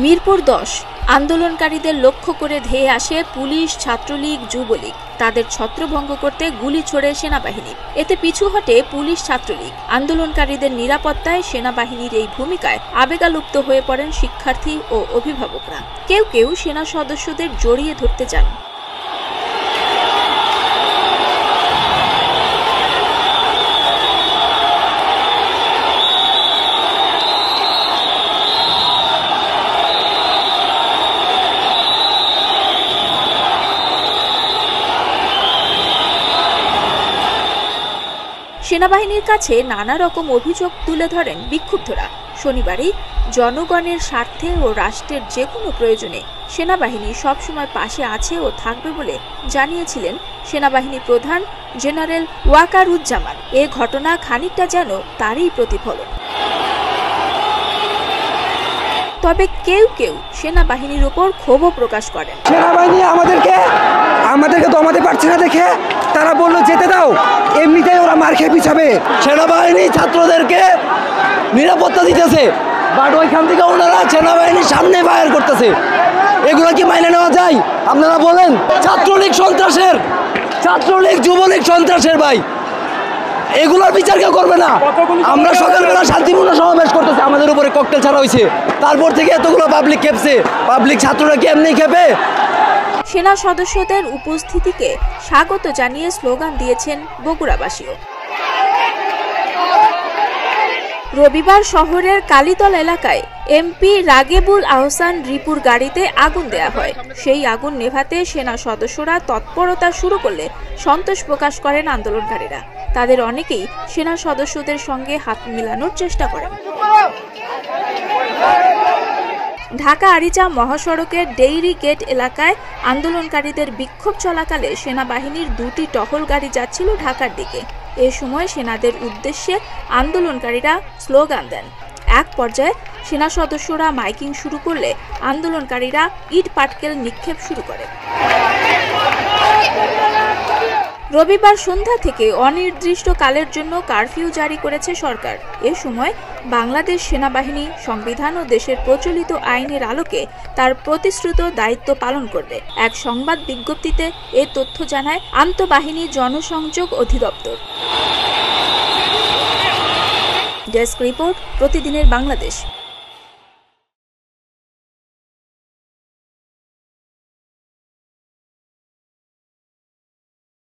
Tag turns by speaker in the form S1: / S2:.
S1: মিরপুর 10 আন্দোলনকারীদের লক্ষ্য করে ধেয়ে আসে পুলিশ, ছাত্রলীগ, যুবলীগ। তাদের ছত্রভঙ্গ করতে গুলি ছোড়ে সেনাবাহিনী। এতে পিছু হটে পুলিশ, ছাত্রলীগ। আন্দোলনকারীদের নিরাপত্তায় সেনাবাহিনীর এই ভূমিকায় আবেগালুপ্ত হয়ে পড়েন শিক্ষার্থী ও অভিভাবকরা। কেউ কেউ সেনা সদস্যদের জড়িয়ে ধরতে চান। সেনাবাহিনীর কাছে নানা রকম অভিযোগ তুলে ধরেন বিক্ষুব্ধরা। শনিবারই জনগণের স্বার্থে ও রাষ্ট্রের যে কোনো প্রয়োজনে সেনাবাহিনী সবসময় পাশে আছে ও থাকবে বলে জানিয়েছিলেন সেনাবাহিনী প্রধান জেনারেল ওয়াকারুজ্জামান। এ ঘটনা খানিকটা যেন তারই প্রতিফলন। তবে কেউ কেউ সেনাবাহিনীর উপর ক্ষোভও প্রকাশ করেন।
S2: সেনাবাহিনী আমাদেরকে দমাতে পারছে না দেখে তারা বললো যেতে দাও, এমনিতেই ওরা মার খেয়ে পিছাবে। সেনাবাহিনী ছাত্রদেরকে নিরাপত্তা দিতেছে, বাট ওইখান থেকে ওনারা সেনাবাহিনীর সামনে ফায়ার করতেছে। এগুলো কি মাইনে নেওয়া যায়? আপনারা বলেন। ছাত্রলীগ সন্ত্রাসের, ছাত্রলীগ যুবলীগ সন্ত্রাসের ভাই, এগুলোর বিচার কেউ করবে না। আমরা সকালবেলা শান্তিপূর্ণ সমাবেশ করতেছি, আমাদের উপরে ককটেল ছাড়া হয়েছে, তারপর থেকে এতগুলো পাবলিক খেপছে। পাবলিক ছাত্ররা কি এমনি খেপে?
S1: সেনা সদস্যদের উপস্থিতিকে স্বাগত জানিয়ে স্লোগান দিয়েছেন বগুড়াবাসীও। রবিবার শহরের কালীতলা এলাকায় এমপি রাগেবুল আহসান রিপুর গাড়িতে আগুন দেয়া হয়। সেই আগুন নেভাতে সেনা সদস্যরা তৎপরতা শুরু করলে সন্তোষ প্রকাশ করেন আন্দোলনকারীরা। তাদের অনেকেই সেনা সদস্যদের সঙ্গে হাত মিলানোর চেষ্টা করেন। ঢাকা আরিচা মহাসড়কের ডেইরি গেট এলাকায় আন্দোলনকারীদের বিক্ষোভ চলাকালে সেনাবাহিনীর দুটি টহল গাড়ি যাচ্ছিল ঢাকার দিকে। এ সময় সেনাদের উদ্দেশ্যে আন্দোলনকারীরা স্লোগান দেন। এক পর্যায়ে সেনা সদস্যরা মাইকিং শুরু করলে আন্দোলনকারীরা ইট পাটকেল নিক্ষেপ শুরু করে। রবিবার সন্ধ্যা থেকে অনির্দিষ্টকালের জন্য কারফিউ জারি করেছে সরকার। এ সময় বাংলাদেশ সেনাবাহিনী সংবিধান ও দেশের প্রচলিত আইনের আলোকে তার প্রতিশ্রুত দায়িত্ব পালন করবে। এক সংবাদ বিজ্ঞপ্তিতে এ তথ্য জানায় আন্তঃবাহিনী জনসংযোগ অধিদপ্তর। ডেস্ক রিপোর্ট, প্রতিদিনের বাংলাদেশ।